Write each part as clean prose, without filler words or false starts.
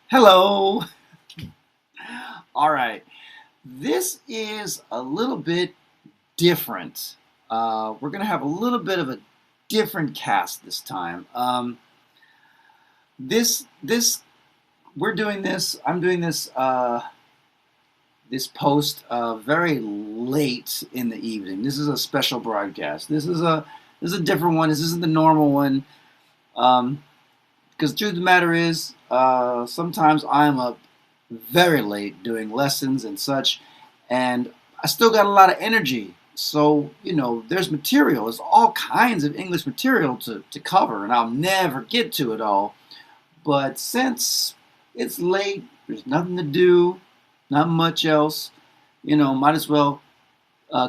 Hello. All right. This is a little bit different. We're gonna have a little bit of a different cast this time. This we're doing this. I'm doing this post very late in the evening. This is a special broadcast. This is a different one. This isn't the normal one. Because the truth of the matter is, sometimes I'm up very late doing lessons and such, and I still got a lot of energy. So, there's material. There's all kinds of English material to cover, and I'll never get to it all. But since it's late, there's nothing to do, not much else, might as well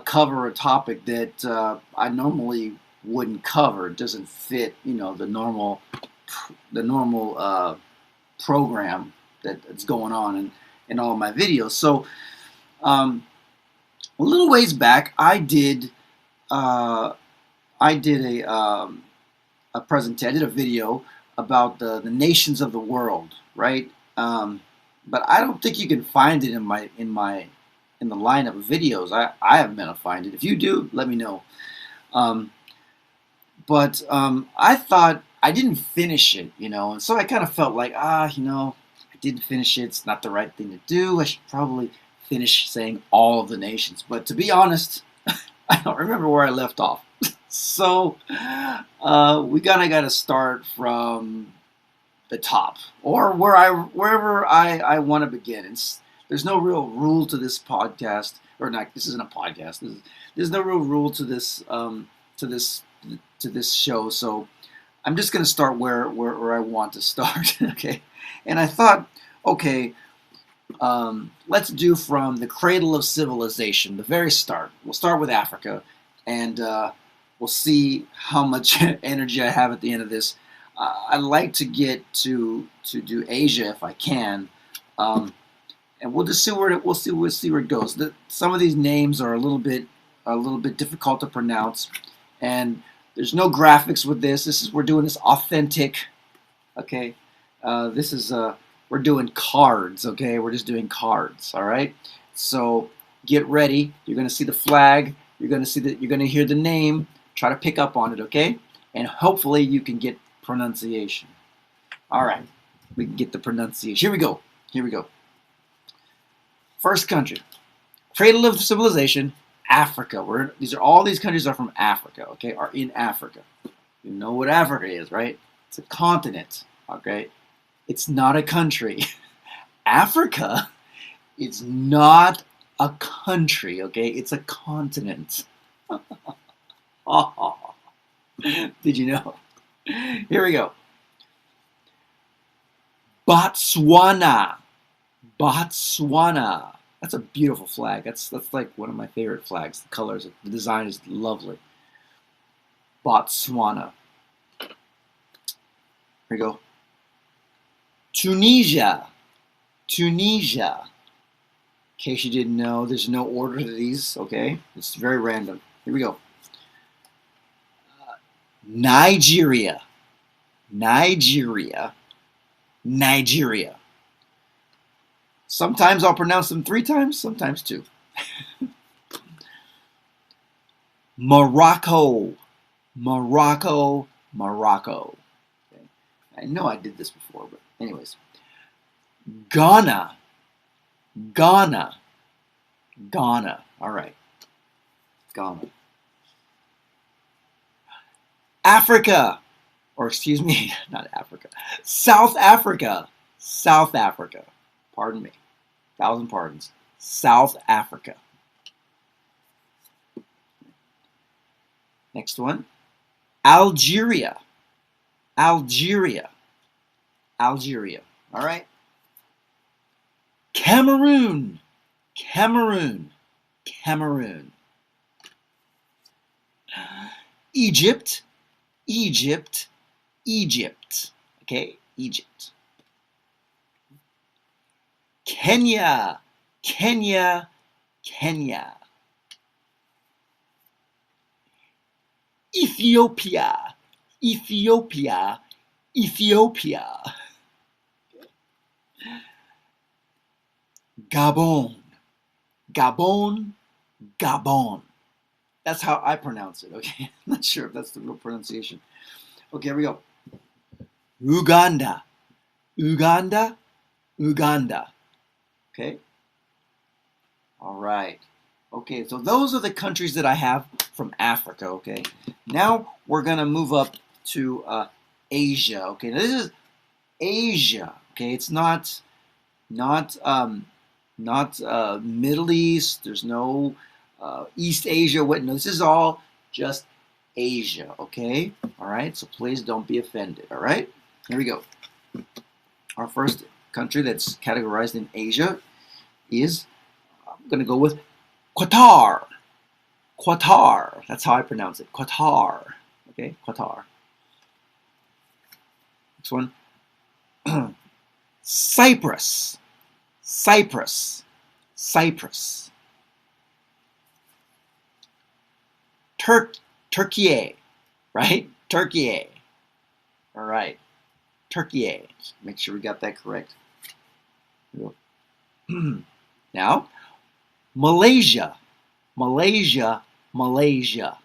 cover a topic that I normally wouldn't cover. It doesn't fit, the normal program that's going on in all my videos. So a little ways back, I did a presentation. I did a video about the nations of the world, right? But I don't think you can find it in the lineup of videos. I haven't been able to find it. If you do, let me know. Um, but I thought I didn't finish it, and so I kind of felt like, I didn't finish it. It's not the right thing to do. I should probably finish saying all of the nations. But to be honest, I don't remember where I left off. So we kind of got to start from the top, or wherever I want to begin. There's no real rule to this podcast, or not. This isn't a podcast. There's no real rule to this to this show. So I'm just going to start where I want to start. Okay, and I thought, okay, let's do from the cradle of civilization, the very start. We'll start with Africa, and we'll see how much energy I have at the end of this. I'd like to get to do Asia if I can, and we'll just see we'll see where it goes. Some of these names are a little bit difficult to pronounce, and there's no graphics with this. We're doing this authentic. Okay, this is we're doing cards. Okay, we're just doing cards. All right. So get ready. You're gonna see the flag. You're gonna hear the name. Try to pick up on it. Okay, and hopefully you can get pronunciation. All right, we can get the pronunciation. Here we go. Here we go. First country, cradle of civilization, Africa. All these countries are from Africa. Okay, are in Africa. You know what Africa is, right? It's a continent. Okay, it's not a country. Africa is not a country. Okay, it's a continent. Oh, did you know? Here we go. Botswana. Botswana. That's a beautiful flag. That's like one of my favorite flags. The colors, the design is lovely. Botswana. Here we go. Tunisia. Tunisia. In case you didn't know, there's no order to these, okay? It's very random. Here we go. Nigeria. Nigeria. Nigeria. Sometimes I'll pronounce them 3 times, sometimes 2. Morocco. Morocco. Morocco. Okay. I know I did this before, but anyways. Ghana. Ghana. Ghana. All right. Ghana. Africa. Or excuse me, not Africa. South Africa. South Africa. Pardon me. 1,000 pardons. South Africa. Next one. Algeria. Algeria. Algeria. All right. Cameroon. Cameroon. Cameroon. Egypt. Egypt. Egypt. Okay, Egypt. Kenya. Kenya. Kenya. Ethiopia. Ethiopia. Ethiopia. Gabon, Gabon, Gabon. That's how I pronounce it, okay? I'm not sure if that's the real pronunciation. Okay, here we go. Uganda, Uganda, Uganda. Okay? All right. Okay, so those are the countries that I have from Africa, okay? Now we're going to move up to Asia, okay? Now this is Asia, okay? It's not Middle East. There's no East Asia. What? No, this is all just Asia, okay? All right, so please don't be offended, all right? Here we go. Our first country that's categorized in Asia is, I'm going to go with Qatar. Qatar. That's how I pronounce it. Qatar. Okay, Qatar. Next one. Cyprus. Cyprus. Cyprus. Turkey. Right? Turkey. All right. Turkey. Make sure we got that correct. Now, Malaysia. Malaysia. Malaysia.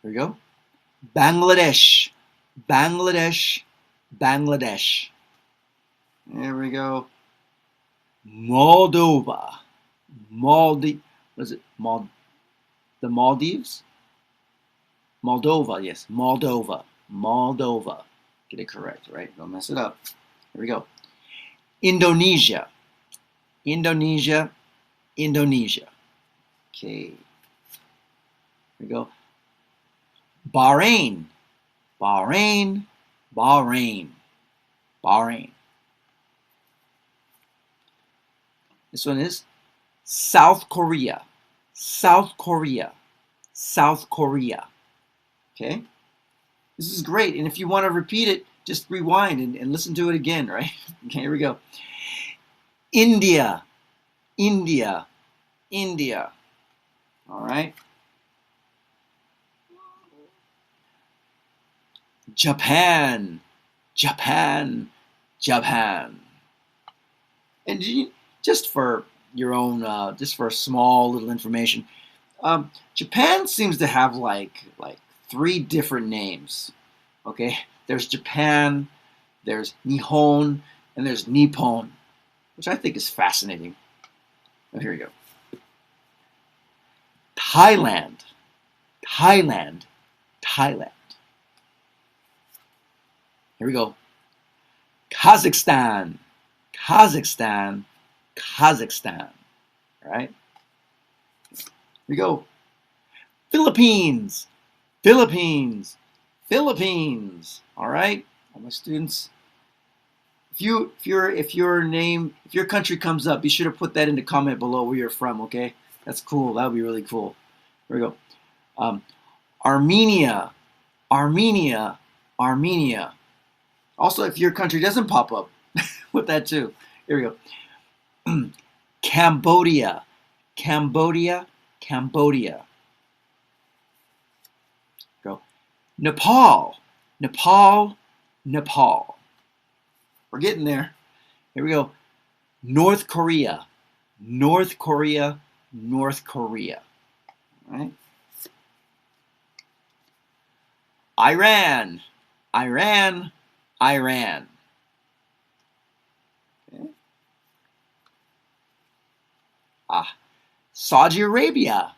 There we go. Bangladesh. Bangladesh. Bangladesh. There we go. Moldova. What is it? The Maldives? Moldova, yes. Moldova. Moldova. Get it correct, right? Don't mess it up. Here we go. Indonesia. Indonesia. Indonesia. Okay. Here we go. Bahrain. Bahrain. Bahrain. Bahrain. This one is South Korea. South Korea. South Korea. Okay? This is great. And if you want to repeat it, just rewind and listen to it again, right? Okay, here we go. India. India. India. All right? Japan. Japan. Japan. And just for your own, just for a small little information, Japan seems to have like 3 different names. Okay, there's Japan, there's Nihon, and there's Nippon, which I think is fascinating. Oh, here we go. Thailand, Thailand, Thailand. Here we go. Kazakhstan, Kazakhstan, Kazakhstan. All right. Here we go. Philippines, Philippines, Philippines. All right, all my students. If your country comes up, be sure to put that in the comment below where you're from. Okay, that's cool. That would be really cool. Here we go. Armenia, Armenia, Armenia. Also, if your country doesn't pop up, put that too. Here we go. Cambodia, Cambodia, Cambodia. Go. Nepal, Nepal, Nepal. We're getting there. Here we go. North Korea, North Korea, North Korea. All right. Iran, Iran, Iran. Okay. Saudi Arabia,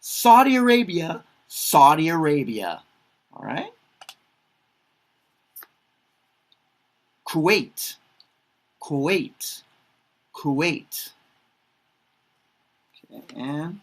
Saudi Arabia, Saudi Arabia. All right. Kuwait, Kuwait, Kuwait. Okay. And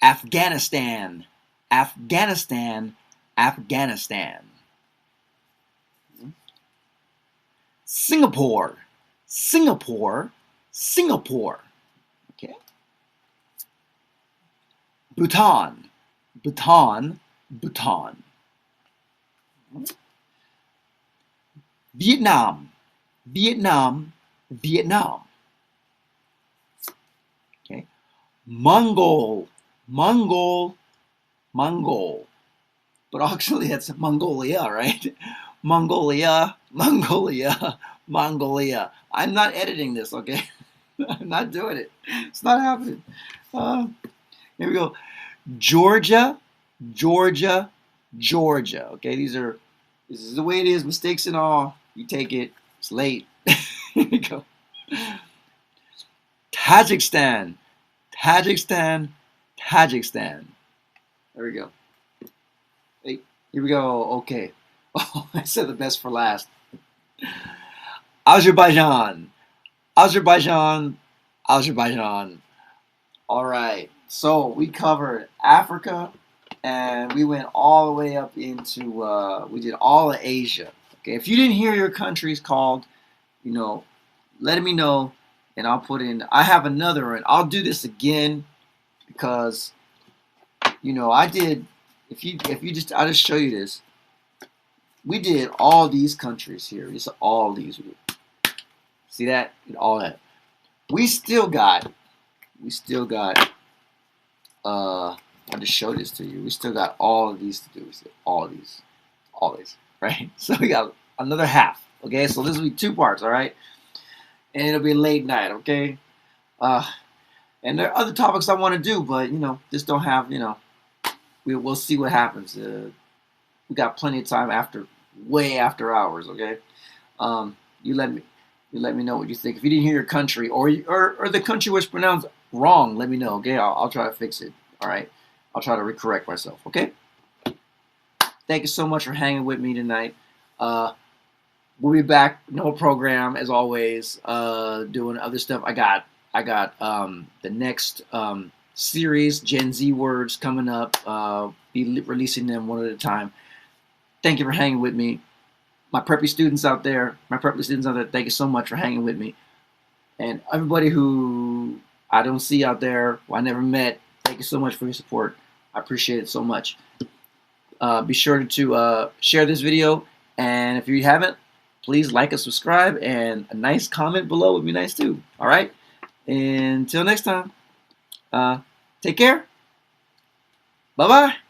Afghanistan, Afghanistan, Afghanistan. Singapore, Singapore, Singapore. Okay. Bhutan, Bhutan, Bhutan. Vietnam, Vietnam, Vietnam. Okay. Mongol, Mongol, Mongol. But actually that's Mongolia, right? Mongolia, Mongolia, Mongolia. I'm not editing this, okay? I'm not doing it. It's not happening. Uh, Here we go. Georgia, Georgia, Georgia. Okay, this is the way it is. Mistakes and all. You take it. It's late. Here we go. Tajikistan, Tajikistan, Tajikistan. There we go. Hey, here we go. Okay. Oh, I said the best for last. Azerbaijan, Azerbaijan, Azerbaijan. All right. So we covered Africa, and we went all the way up into we did all of Asia. Okay. If you didn't hear your countries called, you know, let me know, and I'll put in. I have another one. I'll do this again because I did. If you just I'll just show you this. We did all these countries here. It's all these. See that? All that. We still got. I'll just show this to you. We still got all of these to do. All these, right? So we got another half. Okay, so this will be 2 parts. All right, and it'll be late night. Okay, and there are other topics I want to do, but just don't have. We'll see what happens. We got plenty of time way after hours. Okay, you let me know what you think. If you didn't hear your country or the country was pronounced wrong, let me know. Okay, I'll try to fix it. All right, I'll try to correct myself. Okay. Thank you so much for hanging with me tonight. We'll be back. No program as always. Doing other stuff. I got the next series, Gen Z words, coming up. Be releasing them one at a time. Thank you for hanging with me. My preppy students out there, thank you so much for hanging with me. And everybody who I don't see out there, who I never met, thank you so much for your support. I appreciate it so much. Be sure to share this video, and if you haven't, please like and subscribe, and a nice comment below would be nice too. All right? Until next time, take care. Bye-bye.